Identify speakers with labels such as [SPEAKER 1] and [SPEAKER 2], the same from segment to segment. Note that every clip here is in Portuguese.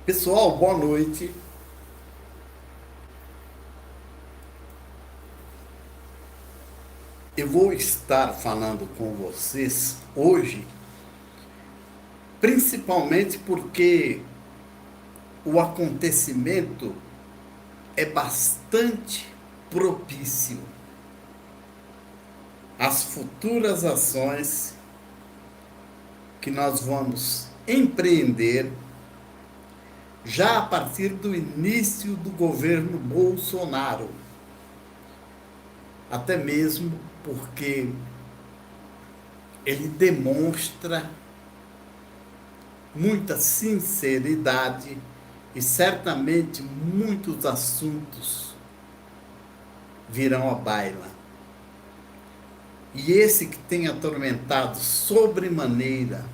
[SPEAKER 1] Pessoal, boa noite. Eu vou estar falando com vocês hoje, principalmente porque o acontecimento é bastante propício às futuras ações que nós vamos empreender já a partir do início do governo Bolsonaro. Até mesmo porque ele demonstra muita sinceridade e certamente muitos assuntos virão à baila. E esse que tem atormentado sobremaneira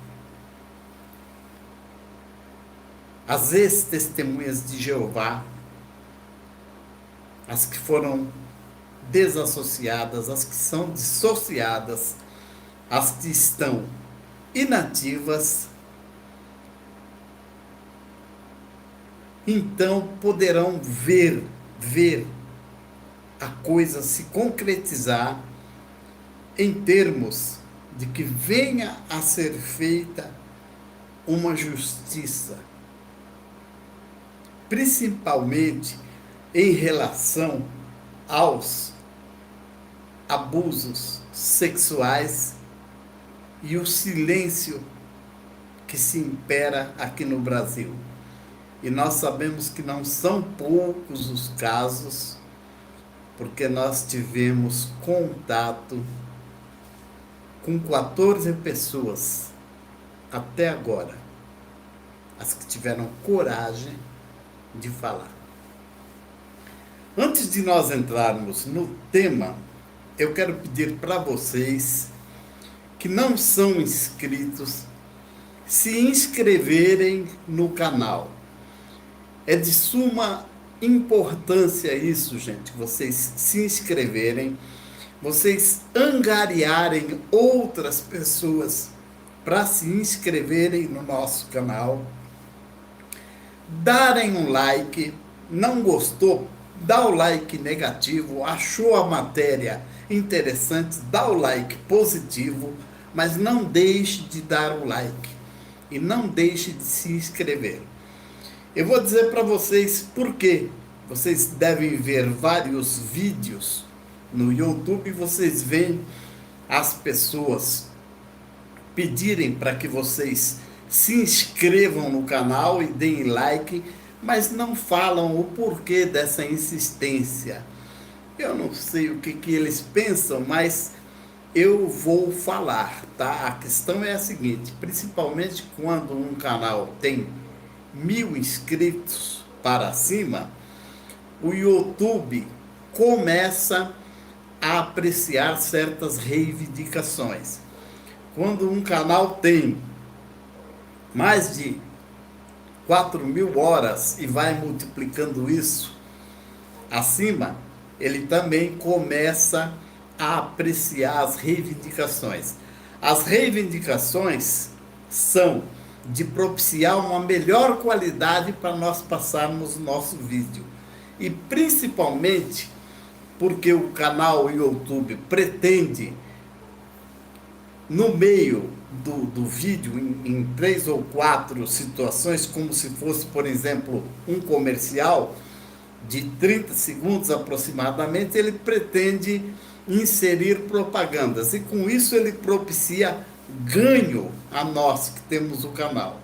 [SPEAKER 1] as ex-testemunhas de Jeová, as que foram desassociadas, as que são dissociadas, as que estão inativas, então poderão ver a coisa se concretizar em termos de que venha a ser feita uma justiça, principalmente em relação aos abusos sexuais e o silêncio que se impera aqui no Brasil. E nós sabemos que não são poucos os casos, porque nós tivemos contato com 14 pessoas até agora, as que tiveram coragem de falar. Antes de nós entrarmos no tema, eu quero pedir para vocês que não são inscritos se inscreverem no canal. É de suma importância isso, gente, vocês se inscreverem, vocês angariarem outras pessoas para se inscreverem no nosso canal, darem um like, não gostou, dá o like negativo, achou a matéria interessante, dá o like positivo, mas não deixe de dar o like e não deixe de se inscrever. Eu vou dizer para vocês por quê. Vocês devem ver vários vídeos no YouTube, vocês veem as pessoas pedirem para que vocês se inscrevam no canal e deem like, mas não falam o porquê dessa insistência. Eu não sei o que eles pensam, mas eu vou falar, tá? A questão é a seguinte, principalmente quando um canal tem 1000 inscritos para cima, o YouTube começa a apreciar certas reivindicações. Quando um canal tem mais de 4.000 horas e vai multiplicando isso acima, ele também começa a apreciar as reivindicações. As reivindicações são de propiciar uma melhor qualidade para nós passarmos o nosso vídeo. E principalmente porque o canal YouTube pretende, no meio do vídeo, em 3 ou 4 situações, como se fosse, por exemplo, um comercial de 30 segundos aproximadamente, ele pretende inserir propagandas. E com isso ele propicia ganho a nós que temos o canal.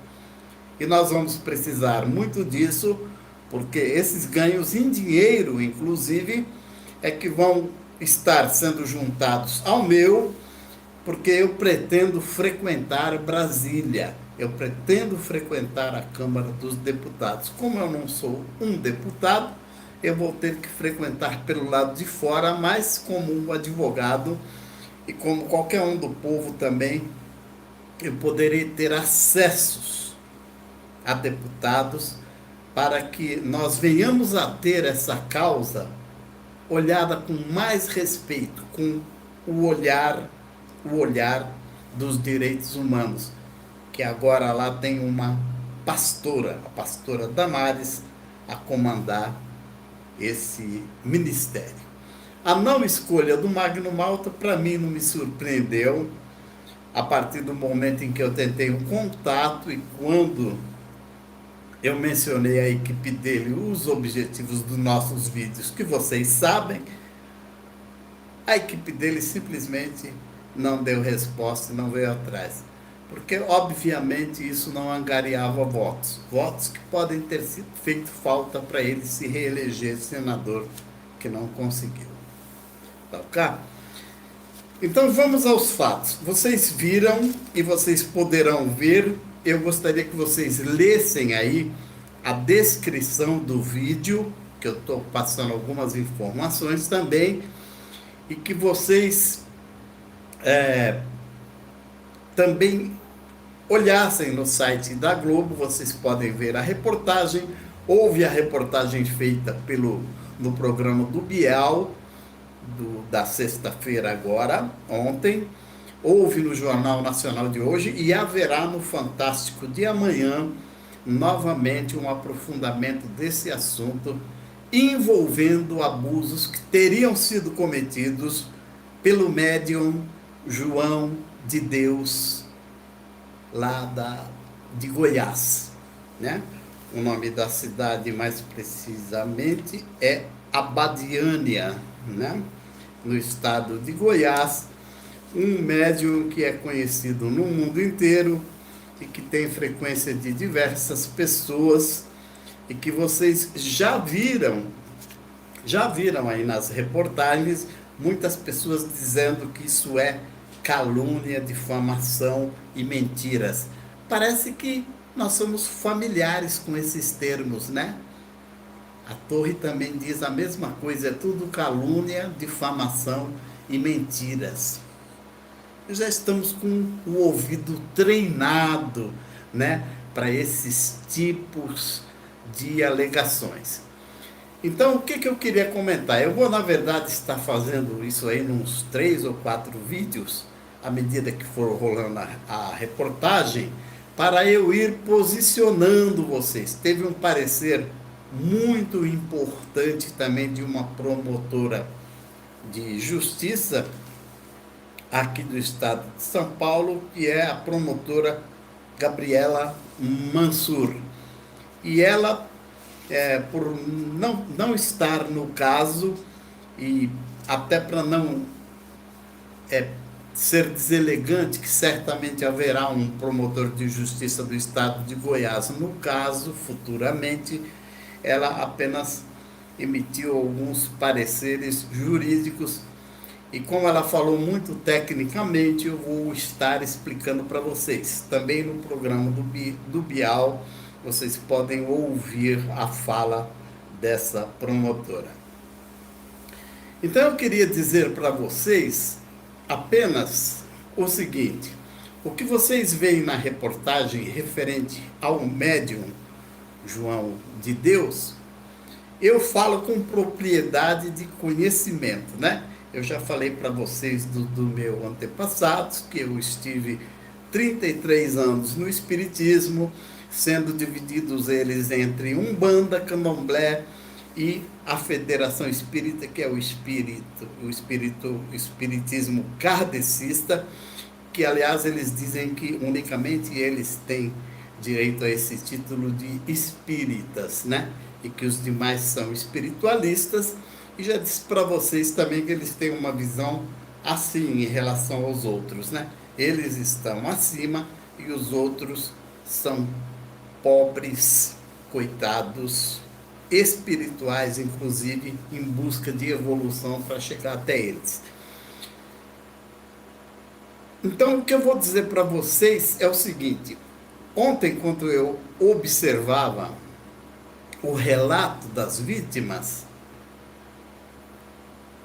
[SPEAKER 1] E nós vamos precisar muito disso, porque esses ganhos em dinheiro, inclusive, é que vão estar sendo juntados ao meu, porque eu pretendo frequentar Brasília, eu pretendo frequentar a Câmara dos Deputados. Como eu não sou um deputado, eu vou ter que frequentar pelo lado de fora, mas como um advogado e como qualquer um do povo também, eu poderei ter acessos a deputados para que nós venhamos a ter essa causa olhada com mais respeito, com o olhar dos direitos humanos, que agora lá tem uma pastora, a pastora Damares, a comandar esse ministério. A não escolha do Magno Malta, para mim, não me surpreendeu, a partir do momento em que eu tentei um contato e quando eu mencionei a equipe dele, os objetivos dos nossos vídeos, que vocês sabem, a equipe dele simplesmente não deu resposta e não veio atrás. Porque, obviamente, isso não angariava votos. Votos que podem ter sido feito falta para ele se reeleger senador, que não conseguiu. Tá ok? Então, vamos aos fatos. Vocês viram e vocês poderão ver. Eu gostaria que vocês lessem aí a descrição do vídeo, que eu estou passando algumas informações também, e que vocês também olhassem no site da Globo. Vocês podem ver a reportagem. Houve a reportagem feita no programa do Bial, da sexta-feira agora, ontem. Houve no Jornal Nacional de hoje e haverá no Fantástico de amanhã, novamente, um aprofundamento desse assunto, envolvendo abusos que teriam sido cometidos pelo médium João de Deus, lá de Goiás, né? O nome da cidade, mais precisamente, é Abadiânia, né? No estado de Goiás, um médium que é conhecido no mundo inteiro e que tem frequência de diversas pessoas e que vocês já viram aí nas reportagens, muitas pessoas dizendo que isso é calúnia, difamação e mentiras. Parece que nós somos familiares com esses termos, né? A Torre também diz a mesma coisa, é tudo calúnia, difamação e mentiras. Já estamos com o ouvido treinado, né, para esses tipos de alegações. Então, o que eu queria comentar? Eu vou, na verdade, estar fazendo isso aí nos 3 ou 4 vídeos, à medida que for rolando a reportagem, para eu ir posicionando vocês. Teve um parecer muito importante também de uma promotora de justiça aqui do estado de São Paulo, que é a promotora Gabriela Mansur. E ela, por não estar no caso, e até para não ser deselegante, que certamente haverá um promotor de justiça do estado de Goiás no caso, futuramente, ela apenas emitiu alguns pareceres jurídicos. E como ela falou muito tecnicamente, eu vou estar explicando para vocês. Também no programa do Bial, vocês podem ouvir a fala dessa promotora. Então eu queria dizer para vocês apenas o seguinte: o que vocês veem na reportagem referente ao médium João de Deus, eu falo com propriedade de conhecimento, né? Eu já falei para vocês do meu antepassado, que eu estive 33 anos no Espiritismo, sendo divididos eles entre Umbanda, Candomblé e a Federação Espírita, que é o Espiritismo kardecista, que, aliás, eles dizem que unicamente eles têm direito a esse título de espíritas, né? E que os demais são espiritualistas. E já disse para vocês também que eles têm uma visão assim em relação aos outros, né? Eles estão acima e os outros são pobres, coitados, espirituais, inclusive, em busca de evolução para chegar até eles. Então, o que eu vou dizer para vocês é o seguinte: ontem, quando eu observava o relato das vítimas,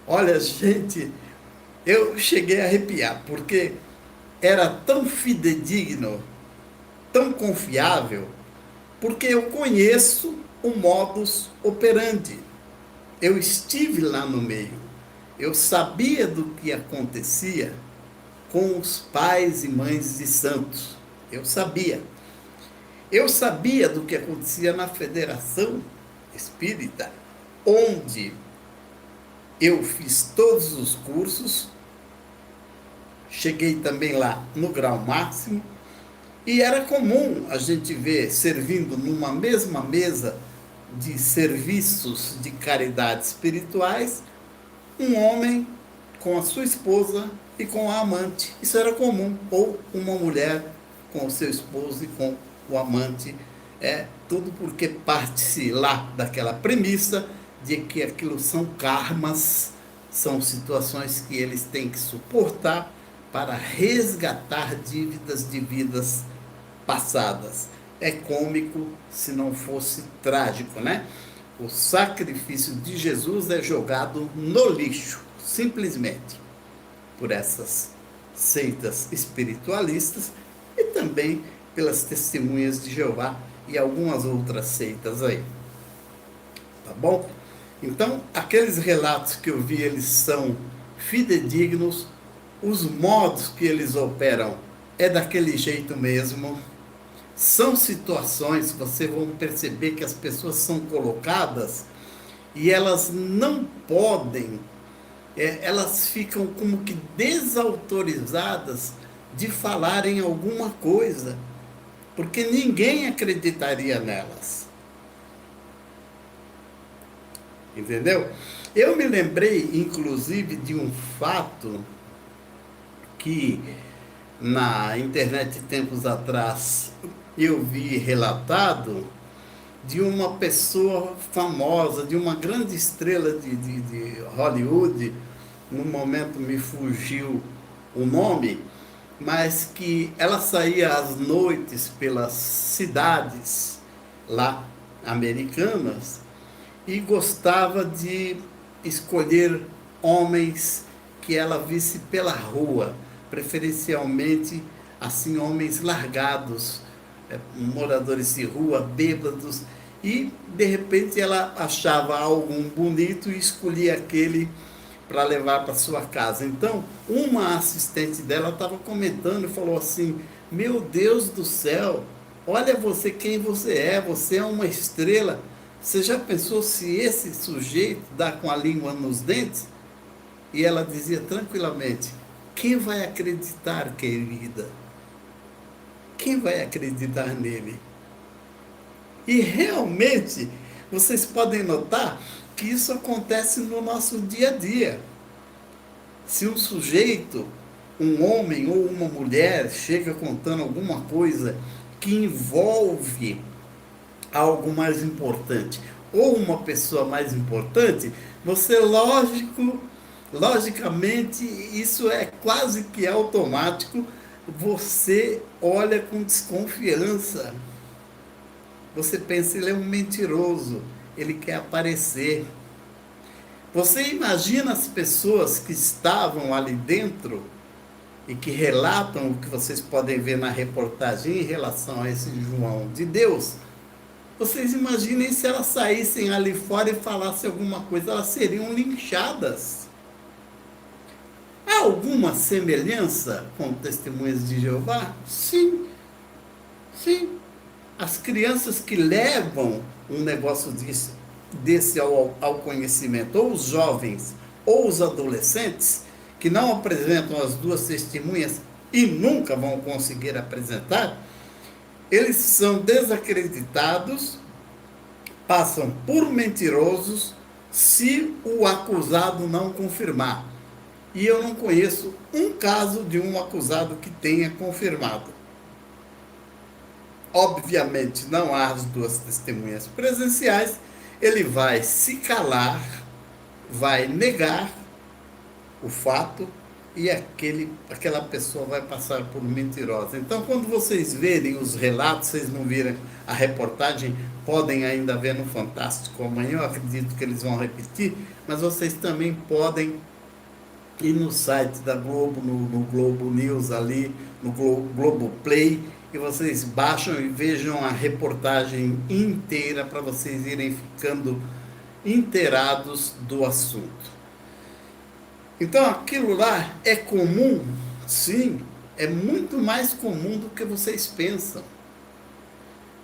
[SPEAKER 1] olha, gente, eu cheguei a arrepiar, porque era tão fidedigno, tão confiável, porque eu conheço o modus operandi. Eu estive lá no meio, eu sabia do que acontecia com os pais e mães de santos, eu sabia. Eu sabia do que acontecia na Federação Espírita, onde eu fiz todos os cursos, cheguei também lá no grau máximo, e era comum a gente ver servindo numa mesma mesa de serviços de caridade espirituais, um homem com a sua esposa e com a amante. Isso era comum. Ou uma mulher com o seu esposo e com o amante. Tudo porque parte-se lá daquela premissa de que aquilo são karmas, são situações que eles têm que suportar para resgatar dívidas de vidas passadas. É cômico se não fosse trágico, né? O sacrifício de Jesus é jogado no lixo, simplesmente, por essas seitas espiritualistas e também pelas testemunhas de Jeová e algumas outras seitas aí. Tá bom? Então, aqueles relatos que eu vi, eles são fidedignos, os modos que eles operam é daquele jeito mesmo. São situações que vocês vão perceber que as pessoas são colocadas e elas não podem, elas ficam como que desautorizadas de falarem alguma coisa, porque ninguém acreditaria nelas. Entendeu? Eu me lembrei, inclusive, de um fato que na internet tempos atrás eu vi relatado de uma pessoa famosa, de uma grande estrela de Hollywood, no momento me fugiu o nome, mas que ela saía às noites pelas cidades lá americanas e gostava de escolher homens que ela visse pela rua, preferencialmente assim homens largados, moradores de rua, bêbados, e de repente ela achava algum bonito e escolhia aquele para levar para sua casa. Então, uma assistente dela estava comentando e falou assim: meu Deus do céu, olha você quem você é uma estrela. Você já pensou se esse sujeito dá com a língua nos dentes? E ela dizia tranquilamente: quem vai acreditar, querida? Quem vai acreditar nele? E realmente, vocês podem notar que isso acontece no nosso dia a dia. Se um sujeito, um homem ou uma mulher, chega contando alguma coisa que envolve algo mais importante, ou uma pessoa mais importante, você, logicamente, isso é quase que automático, você olha com desconfiança. Você pensa, ele é um mentiroso, ele quer aparecer. Você imagina as pessoas que estavam ali dentro e que relatam o que vocês podem ver na reportagem em relação a esse João de Deus. Vocês imaginem se elas saíssem ali fora e falassem alguma coisa, elas seriam linchadas. Há alguma semelhança com testemunhas de Jeová? Sim, sim. As crianças que levam um negócio desse ao conhecimento, ou os jovens, ou os adolescentes, que não apresentam as duas testemunhas e nunca vão conseguir apresentar, eles são desacreditados, passam por mentirosos, se o acusado não confirmar. E eu não conheço um caso de um acusado que tenha confirmado. Obviamente, não há as duas testemunhas presenciais, ele vai se calar, vai negar o fato e aquela pessoa vai passar por mentirosa. Então, quando vocês verem os relatos, vocês não viram a reportagem, podem ainda ver no Fantástico amanhã, eu acredito que eles vão repetir, mas vocês também podem ir no site da Globo, no Globo News ali, no Globo Play, e vocês baixam e vejam a reportagem inteira para vocês irem ficando inteirados do assunto. Então aquilo lá é comum? Sim, é muito mais comum do que vocês pensam.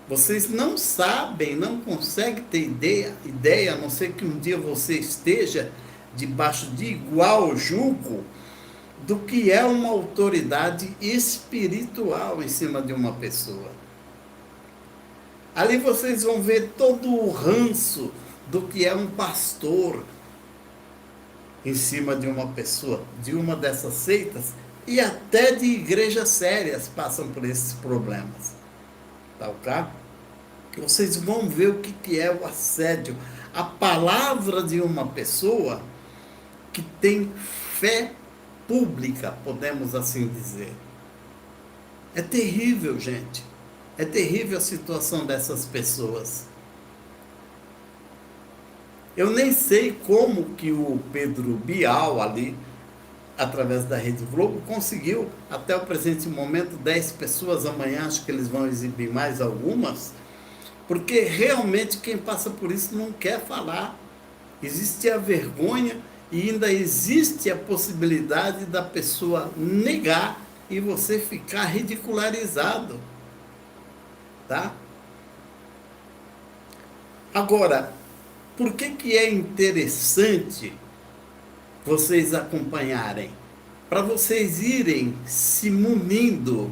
[SPEAKER 1] Vocês não sabem, não conseguem ter ideia, a não ser que um dia você esteja debaixo de igual jugo, do que é uma autoridade espiritual em cima de uma pessoa. Ali vocês vão ver todo o ranço do que é um pastor em cima de uma pessoa, de uma dessas seitas, e até de igrejas sérias passam por esses problemas. Tá ok? Vocês vão ver o que é o assédio. A palavra de uma pessoa que tem fé pública, podemos assim dizer. É terrível, gente. É terrível a situação dessas pessoas. Eu nem sei como que o Pedro Bial ali, através da Rede Globo, conseguiu, até o presente momento, 10 pessoas. Amanhã acho que eles vão exibir mais algumas, porque realmente quem passa por isso não quer falar. Existe a vergonha e ainda existe a possibilidade da pessoa negar e você ficar ridicularizado. Tá? Agora, por que é interessante vocês acompanharem? Para vocês irem se munindo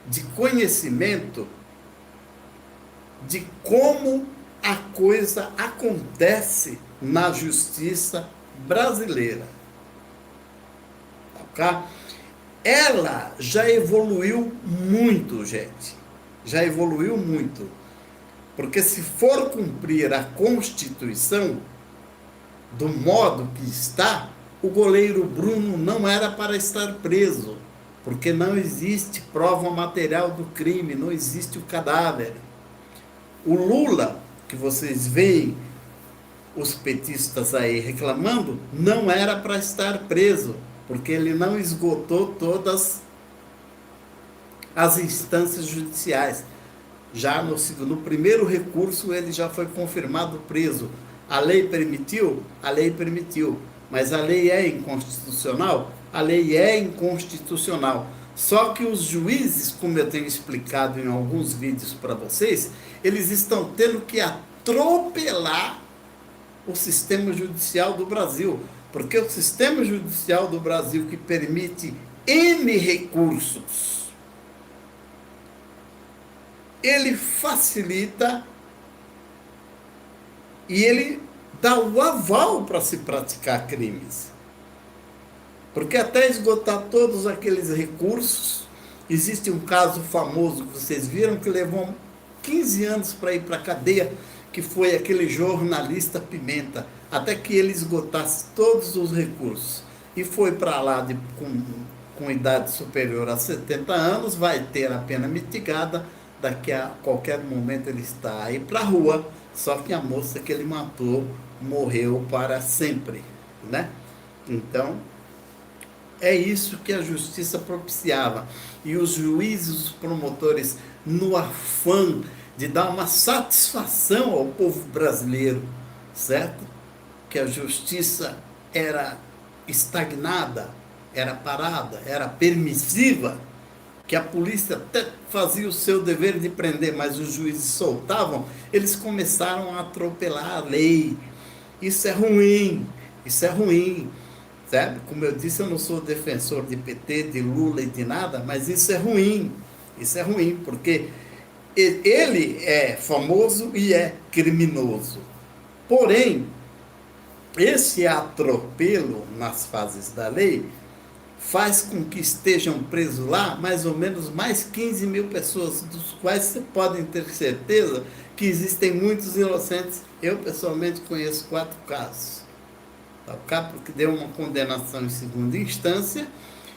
[SPEAKER 1] de conhecimento de como a coisa acontece na justiça brasileira. Tá? Ela já evoluiu muito, gente. Já evoluiu muito. Porque se for cumprir a Constituição do modo que está, o goleiro Bruno não era para estar preso, porque não existe prova material do crime, não existe o cadáver. O Lula, que vocês veem os petistas aí reclamando, não era para estar preso, porque ele não esgotou todas as instâncias judiciais. Já no primeiro recurso ele já foi confirmado preso. A lei permitiu? A lei permitiu. Mas a lei é inconstitucional? A lei é inconstitucional. Só que os juízes, como eu tenho explicado em alguns vídeos para vocês, eles estão tendo que atropelar o sistema judicial do Brasil. Porque o sistema judicial do Brasil, que permite N recursos, ele facilita e ele dá o aval para se praticar crimes. Porque até esgotar todos aqueles recursos, existe um caso famoso que vocês viram, que levou 15 anos para ir para a cadeia, que foi aquele jornalista Pimenta, até que ele esgotasse todos os recursos. E foi para lá com idade superior a 70 anos, vai ter a pena mitigada. Daqui a qualquer momento ele está aí para a rua, só que a moça que ele matou morreu para sempre, né? Então, é isso que a justiça propiciava. E os juízes, os promotores, no afã de dar uma satisfação ao povo brasileiro, certo? Que a justiça era estagnada, era parada, era permissiva, que a polícia até fazia o seu dever de prender, mas os juízes soltavam, eles começaram a atropelar a lei. Isso é ruim, sabe? Como eu disse, eu não sou defensor de PT, de Lula e de nada, mas isso é ruim, porque ele é famoso e é criminoso. Porém, esse atropelo nas fases da lei faz com que estejam presos lá mais ou menos mais 15 mil pessoas, dos quais você podem ter certeza que existem muitos inocentes. Eu, pessoalmente, conheço 4 casos. Tá? Porque deu uma condenação em segunda instância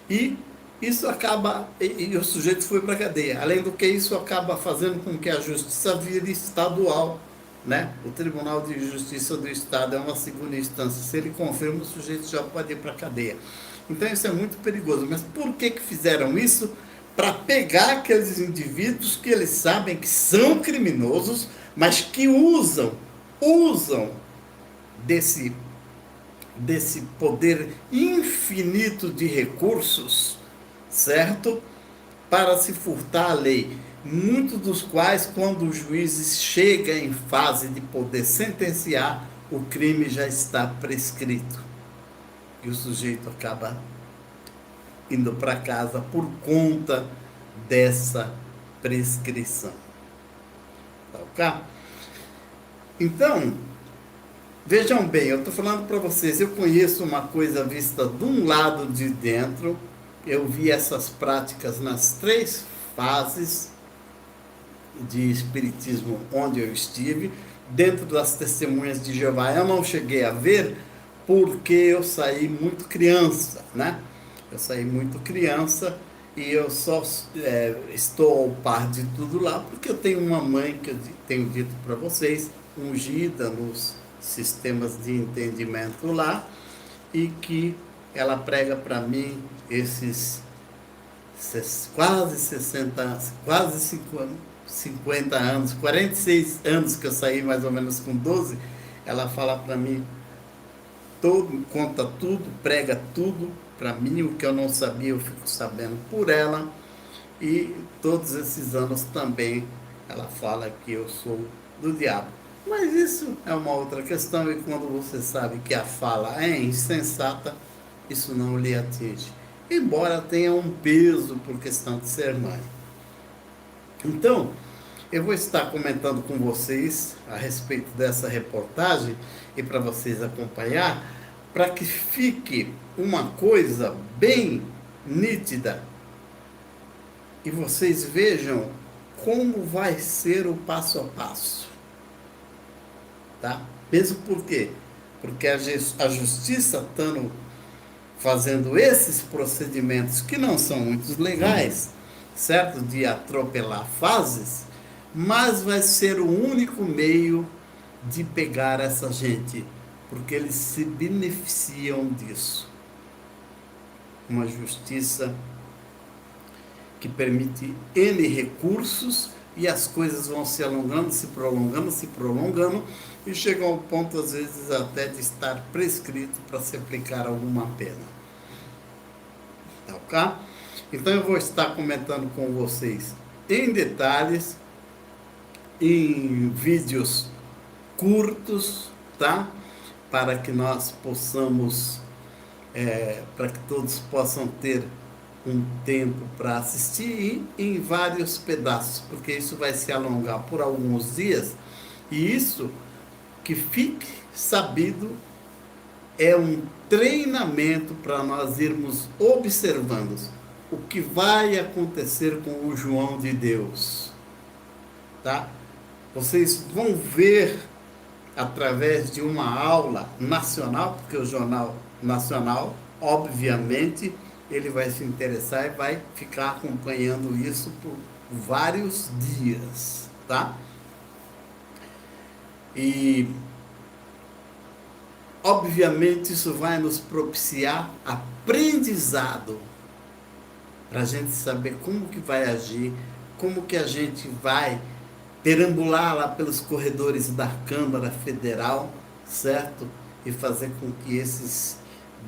[SPEAKER 1] e isso acaba, e o sujeito foi para a cadeia. Além do que isso acaba fazendo com que a justiça vire estadual, né? O Tribunal de Justiça do Estado é uma segunda instância. Se ele confirma, o sujeito já pode ir para a cadeia. Então isso é muito perigoso. Mas por que fizeram isso? Para pegar aqueles indivíduos que eles sabem que são criminosos, mas que usam desse poder infinito de recursos, certo? Para se furtar a lei. muitos dos quais, quando o juiz chega em fase de poder sentenciar, o crime já está prescrito. E o sujeito acaba indo para casa por conta dessa prescrição. Tá ok? Então, vejam bem, eu estou falando para vocês, eu conheço uma coisa vista de um lado de dentro, eu vi essas práticas nas 3 fases de espiritismo onde eu estive. Dentro das testemunhas de Jeová eu não cheguei a ver, porque eu saí muito criança, né? Eu saí muito criança e eu só estou ao par de tudo lá porque eu tenho uma mãe, que eu tenho dito para vocês, ungida nos sistemas de entendimento lá, e que ela prega para mim esses quase 60, quase 50 anos, 46 anos que eu saí mais ou menos com 12, ela fala para mim, conta tudo, prega tudo para mim, o que eu não sabia eu fico sabendo por ela, e todos esses anos também ela fala que eu sou do diabo. Mas isso é uma outra questão, e quando você sabe que a fala é insensata, isso não lhe atinge, embora tenha um peso por questão de ser mãe. Então, eu vou estar comentando com vocês a respeito dessa reportagem, e para vocês acompanhar, para que fique uma coisa bem nítida e vocês vejam como vai ser o passo a passo. Tá? Mesmo por quê? Porque a justiça estando fazendo esses procedimentos que não são muito legais, certo? De atropelar fases, mas vai ser o único meio de pegar essa gente, porque eles se beneficiam disso. Uma justiça que permite N recursos, e as coisas vão se alongando, se prolongando, e chegam ao ponto, às vezes, até de estar prescrito para se aplicar alguma pena. Tá ok? Então eu vou estar comentando com vocês em detalhes, em vídeos curtos, tá? Para que nós possamos, para que todos possam ter um tempo para assistir, e em vários pedaços, porque isso vai se alongar por alguns dias, e isso, que fique sabido, é um treinamento para nós irmos observando o que vai acontecer com o João de Deus, tá? Vocês vão ver através de uma aula nacional, porque o Jornal Nacional, obviamente, ele vai se interessar e vai ficar acompanhando isso por vários dias, tá? E, obviamente, isso vai nos propiciar aprendizado, para a gente saber como que vai agir, como que a gente vai perambular lá pelos corredores da Câmara Federal, certo? E fazer com que esses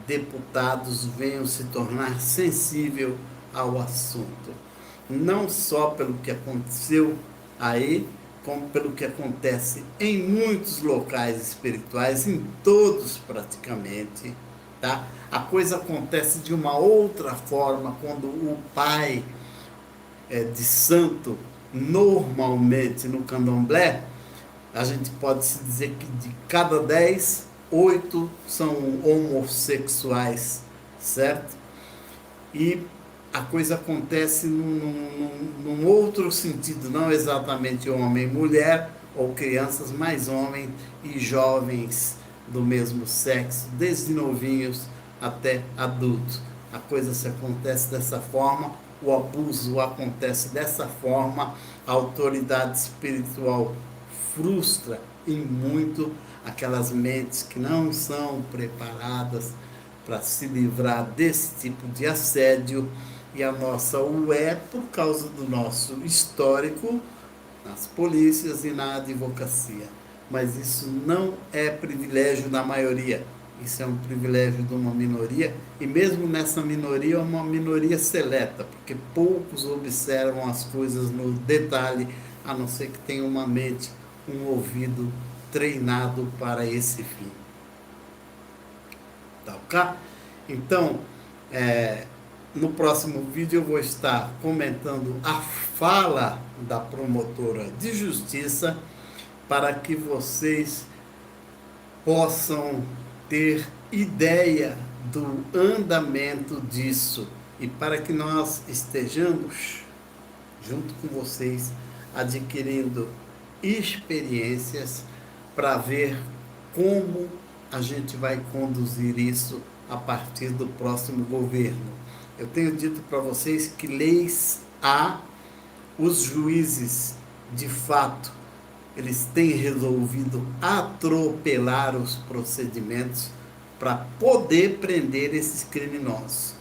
[SPEAKER 1] deputados venham se tornar sensíveis ao assunto. Não só pelo que aconteceu aí, como pelo que acontece em muitos locais espirituais, em todos praticamente, tá? A coisa acontece de uma outra forma quando o pai de santo, normalmente no candomblé, a gente pode se dizer que de cada 10, 8 são homossexuais, certo? E a coisa acontece num outro sentido, não exatamente homem e mulher, ou crianças, mas homens e jovens do mesmo sexo, desde novinhos até adultos. A coisa se acontece dessa forma, o abuso acontece dessa forma, a autoridade espiritual frustra em muito aquelas mentes que não são preparadas para se livrar desse tipo de assédio, e a nossa é por causa do nosso histórico nas polícias e na advocacia. Mas isso não é privilégio da maioria. Isso é um privilégio de uma minoria, e mesmo nessa minoria, é uma minoria seleta, porque poucos observam as coisas no detalhe, a não ser que tenha uma mente, um ouvido treinado para esse fim. Tá ok? Então, no próximo vídeo eu vou estar comentando a fala da promotora de justiça para que vocês possam ter ideia do andamento disso e para que nós estejamos junto com vocês adquirindo experiências para ver como a gente vai conduzir isso a partir do próximo governo. Eu tenho dito para vocês que leis há, os juízes, de fato, eles têm resolvido atropelar os procedimentos para poder prender esses criminosos.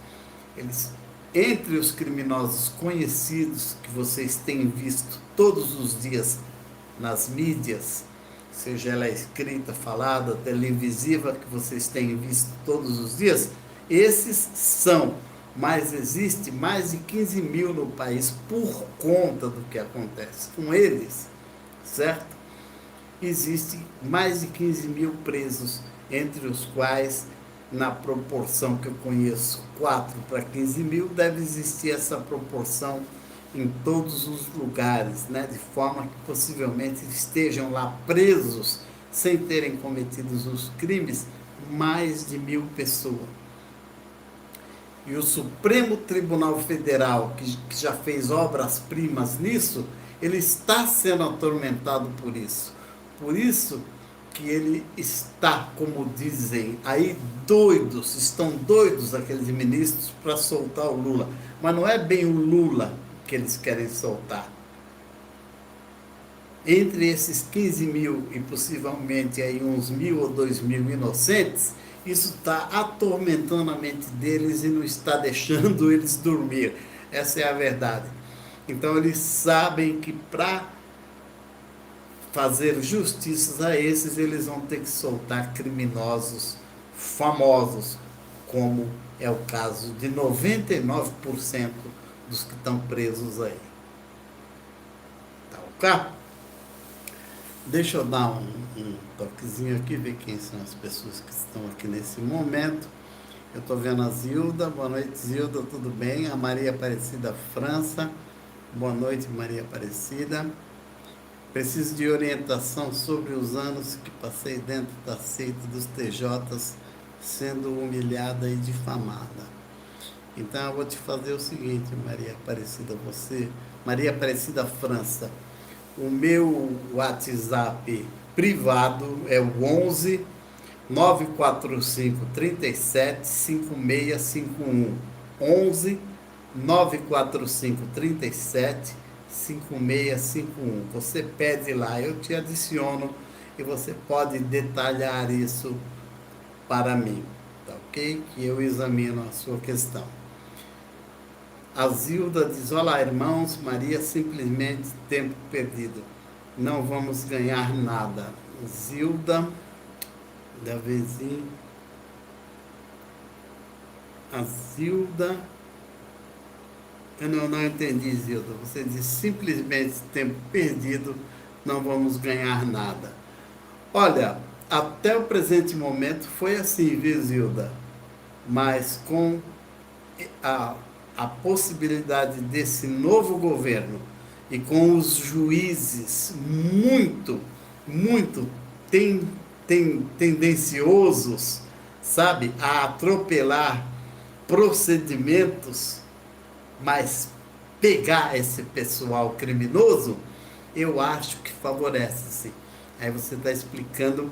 [SPEAKER 1] Entre os criminosos conhecidos que vocês têm visto todos os dias nas mídias, seja ela escrita, falada, televisiva, que vocês têm visto todos os dias, esses são, mas existe mais de 15 mil no país por conta do que acontece com eles, certo? Existe mais de 15 mil presos, entre os quais, na proporção que eu conheço, 4 para 15 mil, deve existir essa proporção em todos os lugares, né? De forma que possivelmente estejam lá presos, sem terem cometido os crimes, mais de 1.000 pessoas. E o Supremo Tribunal Federal, que já fez obras-primas nisso, ele está sendo atormentado por isso. Por isso que ele está, como dizem aí, doidos, estão doidos aqueles ministros para soltar o Lula. Mas não é bem o Lula que eles querem soltar. Entre esses 15 mil e possivelmente aí uns 1.000 ou 2.000 inocentes, isso está atormentando a mente deles e não está deixando eles dormir. Essa é a verdade. Então eles sabem que para fazer justiça a esses, eles vão ter que soltar criminosos famosos, como é o caso de 99% dos que estão presos aí. Tá ok? Deixa eu dar um toquezinho aqui, ver quem são as pessoas que estão aqui nesse momento. Eu estou vendo a Zilda. Boa noite, Zilda, tudo bem? A Maria Aparecida França. Boa noite, Maria Aparecida. Preciso de orientação sobre os anos que passei dentro da seita dos TJs, sendo humilhada e difamada. Então eu vou te fazer o seguinte, Maria Aparecida, Maria Aparecida França, o meu WhatsApp privado é o 11 945 37 5651. 11 945 37 5651. Você pede lá, eu te adiciono e você pode detalhar isso para mim, tá ok? Que eu examino a sua questão. A Zilda diz: olá, irmãos, Maria, simplesmente tempo perdido. Não vamos ganhar nada. Zilda, da vizinha. A Zilda. Eu não entendi, Zilda. Você diz simplesmente tempo perdido, não vamos ganhar nada. Olha, até o presente momento foi assim, viu, Zilda? Mas com a possibilidade desse novo governo e com os juízes muito tendenciosos, sabe, a atropelar procedimentos, mas pegar esse pessoal criminoso, eu acho que favorece, sim. Aí você está explicando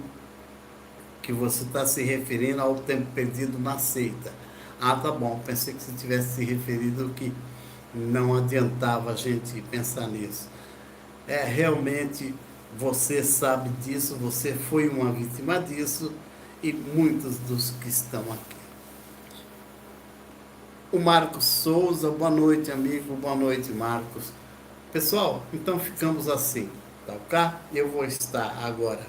[SPEAKER 1] que você está se referindo ao tempo perdido na seita. Ah, tá bom, pensei que você tivesse se referido que não adiantava a gente pensar nisso. Realmente, você sabe disso, você foi uma vítima disso, e muitos dos que estão aqui. O Marcos Souza, boa noite, amigo, boa noite, Marcos. Pessoal, então ficamos assim, tá ok? Eu vou estar agora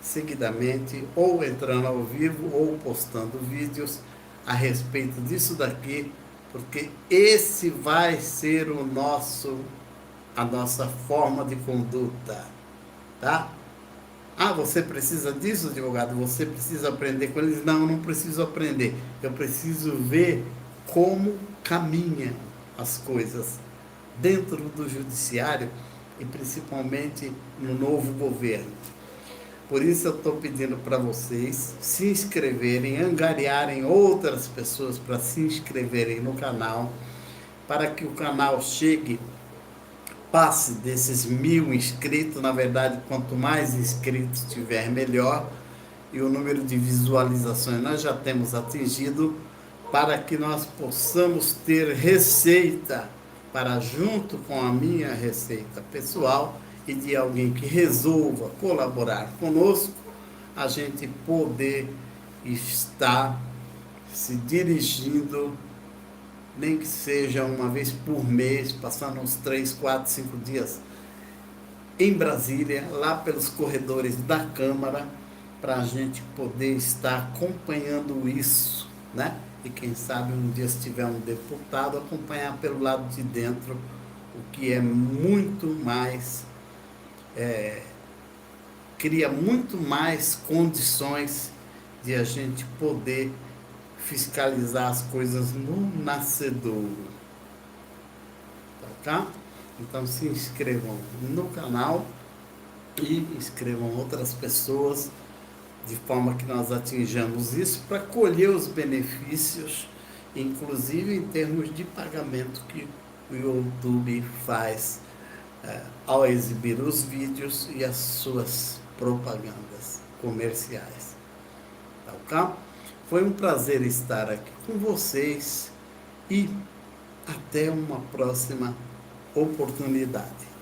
[SPEAKER 1] seguidamente, ou entrando ao vivo, ou postando vídeos a respeito disso daqui, porque esse vai ser a nossa forma de conduta, tá? Ah, você precisa disso, advogado? Você precisa aprender com eles? Não, eu não preciso aprender. Eu preciso ver como caminham as coisas dentro do judiciário e principalmente no novo governo. Por isso eu estou pedindo para vocês se inscreverem, angariarem outras pessoas para se inscreverem no canal, para que o canal chegue, passe desses 1.000 inscritos. Na verdade, quanto mais inscritos tiver, melhor. E o número de visualizações nós já temos atingido, para que nós possamos ter receita para, junto com a minha receita pessoal e de alguém que resolva colaborar conosco, a gente poder estar se dirigindo, nem que seja uma vez por mês, passando uns 3, 4, 5 dias em Brasília, lá pelos corredores da Câmara, para a gente poder estar acompanhando isso, né? E quem sabe um dia, se tiver um deputado, acompanhar pelo lado de dentro, o que é muito mais, cria muito mais condições de a gente poder fiscalizar as coisas no nascedouro, tá? Então se inscrevam no canal e inscrevam outras pessoas, de forma que nós atinjamos isso, para colher os benefícios, inclusive em termos de pagamento que o YouTube faz ao exibir os vídeos e as suas propagandas comerciais. Tá ok? Foi um prazer estar aqui com vocês e até uma próxima oportunidade.